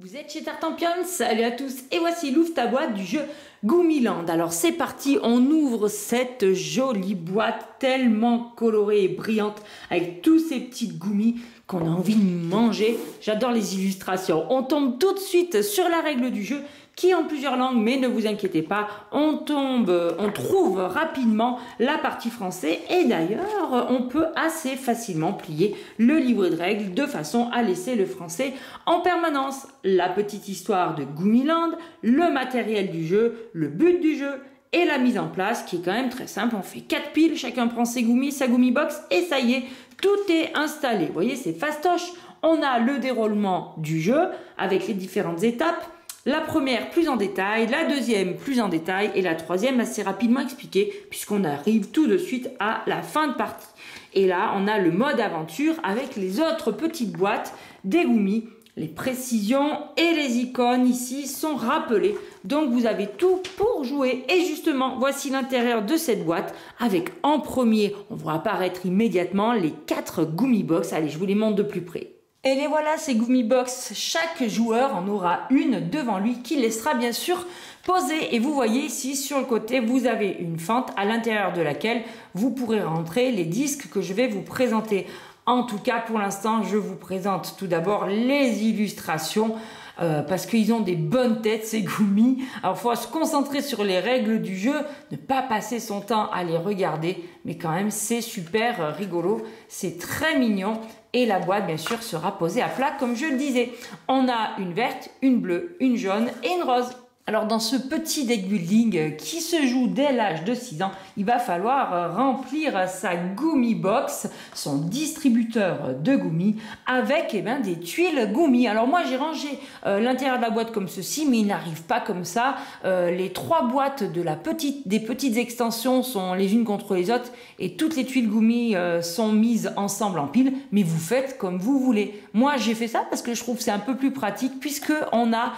Vous êtes chez Tartampion, salut à tous et voici l'ouvre ta boîte du jeu Gummiland. Alors c'est parti, on ouvre cette jolie boîte tellement colorée et brillante avec tous ces petits gummis qu'on a envie de manger. J'adore les illustrations. On tombe tout de suite sur la règle du jeu qui est en plusieurs langues, mais ne vous inquiétez pas, on trouve rapidement la partie français et d'ailleurs on peut assez facilement plier le livret de règles de façon à laisser le français en permanence. La petite histoire de Gummiland, le matériel du jeu, le but du jeu et la mise en place qui est quand même très simple. On fait 4 piles, chacun prend ses gummis, sa gummibox et ça y est, tout est installé. Vous voyez, c'est fastoche. On a le déroulement du jeu avec les différentes étapes. La première plus en détail, la deuxième plus en détail et la troisième assez rapidement expliquée puisqu'on arrive tout de suite à la fin de partie. Et là, on a le mode aventure avec les autres petites boîtes des gummis. Les précisions et les icônes ici sont rappelées. Donc vous avez tout pour jouer. Et justement, voici l'intérieur de cette boîte avec en premier, on voit apparaître immédiatement les 4 gummibox. Allez, je vous les montre de plus près. Et les voilà, ces gummibox. Chaque joueur en aura une devant lui qui laissera bien sûr poser. Et vous voyez ici sur le côté, vous avez une fente à l'intérieur de laquelle vous pourrez rentrer les disques que je vais vous présenter. En tout cas, pour l'instant, je vous présente tout d'abord les illustrations parce qu'ils ont des bonnes têtes, ces gummis. Alors, il faut se concentrer sur les règles du jeu, ne pas passer son temps à les regarder. Mais quand même, c'est super rigolo, c'est très mignon. Et la boîte, bien sûr, sera posée à plat, comme je le disais. On a une verte, une bleue, une jaune et une rose. Alors dans ce petit deck building qui se joue dès l'âge de 6 ans, il va falloir remplir sa gummibox, son distributeur de gummis, avec des tuiles gummis. Alors moi j'ai rangé l'intérieur de la boîte comme ceci, mais il n'arrive pas comme ça. Les 3 boîtes des petites extensions sont les unes contre les autres et toutes les tuiles gummis sont mises ensemble en pile, mais vous faites comme vous voulez. Moi j'ai fait ça parce que je trouve que c'est un peu plus pratique puisque on a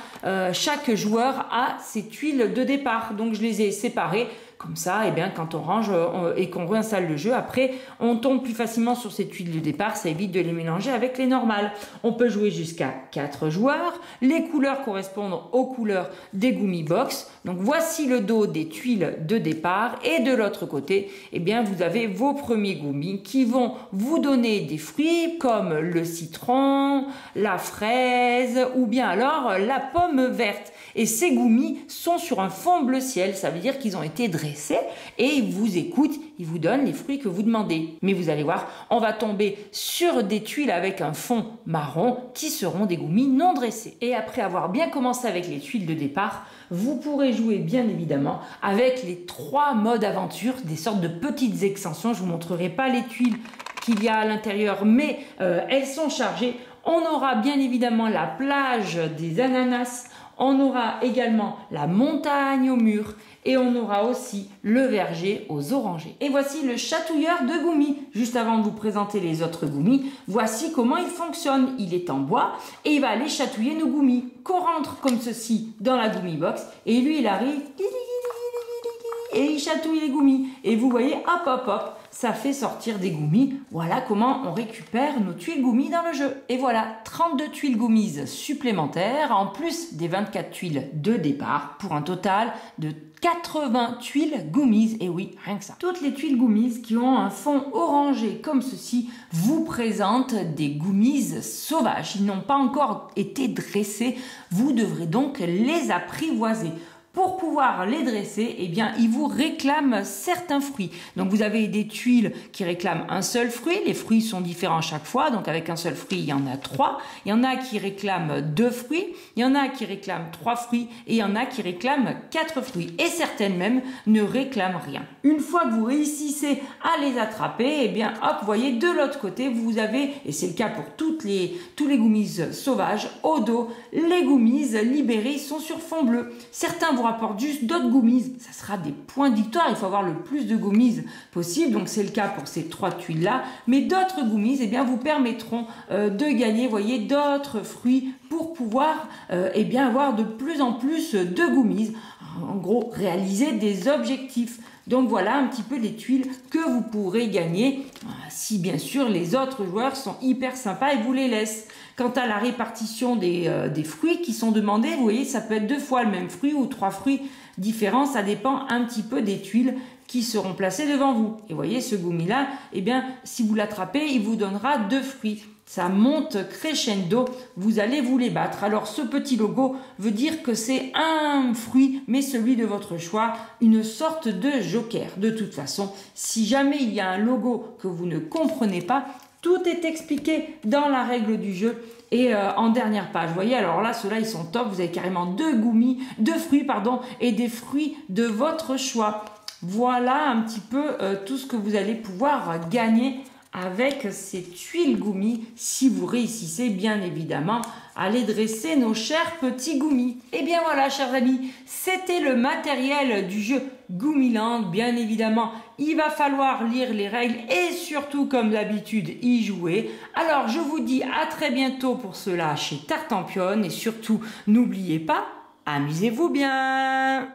chaque joueur à ces tuiles de départ. Donc je les ai séparées comme ça, quand on range et qu'on réinstalle le jeu, après on tombe plus facilement sur ces tuiles de départ, ça évite de les mélanger avec les normales. On peut jouer jusqu'à 4 joueurs, les couleurs correspondent aux couleurs des gummibox. Donc voici le dos des tuiles de départ et de l'autre côté, vous avez vos premiers gummis qui vont vous donner des fruits comme le citron, la fraise ou bien alors la pomme verte. Et ces gummis sont sur un fond bleu ciel, ça veut dire qu'ils ont été dressés et ils vous écoutent, ils vous donnent les fruits que vous demandez. Mais vous allez voir, on va tomber sur des tuiles avec un fond marron qui seront des gummis non dressés. Et après avoir bien commencé avec les tuiles de départ, vous pourrez jouer bien évidemment avec les 3 modes aventure, des sortes de petites extensions. Je vous montrerai pas les tuiles qu'il y a à l'intérieur, mais elles sont chargées. On aura bien évidemment la plage des ananas. On aura également la montagne au mur et on aura aussi le verger aux orangers. Et voici le chatouilleur de gummis. Juste avant de vous présenter les autres gummis, voici comment il fonctionne. Il est en bois et il va aller chatouiller nos gummis qu'on rentre comme ceci dans la gummibox et lui il arrive et il chatouille les gummis. Et vous voyez, hop hop hop, ça fait sortir des gummis. Voilà comment on récupère nos tuiles gummis dans le jeu. Et voilà, 32 tuiles gummis supplémentaires, en plus des 24 tuiles de départ, pour un total de 80 tuiles gummis. Et oui, rien que ça. Toutes les tuiles gummis qui ont un fond orangé comme ceci vous présentent des gummis sauvages. Ils n'ont pas encore été dressés. Vous devrez donc les apprivoiser. Pour pouvoir les dresser, ils vous réclament certains fruits. Donc vous avez des tuiles qui réclament un seul fruit. Les fruits sont différents chaque fois. Donc avec un seul fruit, il y en a 3. Il y en a qui réclament 2 fruits. Il y en a qui réclament 3 fruits. Et il y en a qui réclament 4 fruits. Et certaines même ne réclament rien. Une fois que vous réussissez à les attraper, hop, vous voyez, de l'autre côté, vous avez, et c'est le cas pour tous les gummis sauvages, au dos, les gummis libérés sont sur fond bleu. Certains vous rapporte juste d'autres gummis, ça sera des points de victoire. Il faut avoir le plus de gummis possible, donc c'est le cas pour ces 3 tuiles là, mais d'autres gummis vous permettront de gagner, voyez, d'autres fruits pour pouvoir avoir de plus en plus de gummis, en gros réaliser des objectifs. Donc voilà un petit peu les tuiles que vous pourrez gagner si bien sûr les autres joueurs sont hyper sympas et vous les laissent. Quant à la répartition des fruits qui sont demandés, vous voyez, ça peut être 2 fois le même fruit ou 3 fruits différents, ça dépend un petit peu des tuiles qui seront placées devant vous. Et vous voyez, ce gummi-là, eh bien, si vous l'attrapez, il vous donnera 2 fruits. Ça monte crescendo, vous allez vous les battre. Alors ce petit logo veut dire que c'est un fruit, mais celui de votre choix, une sorte de joker. De toute façon, si jamais il y a un logo que vous ne comprenez pas, tout est expliqué dans la règle du jeu et en dernière page. Vous voyez, alors là, ceux-là, ils sont top. Vous avez carrément 2 fruits, et des fruits de votre choix. Voilà un petit peu tout ce que vous allez pouvoir gagner avec ces tuiles gummi, si vous réussissez bien évidemment à les dresser, nos chers petits gummis. Et bien voilà, chers amis, c'était le matériel du jeu Gummiland. Bien évidemment, il va falloir lire les règles et surtout, comme d'habitude, y jouer. Alors, je vous dis à très bientôt pour cela chez Tartampion et surtout, n'oubliez pas, amusez-vous bien!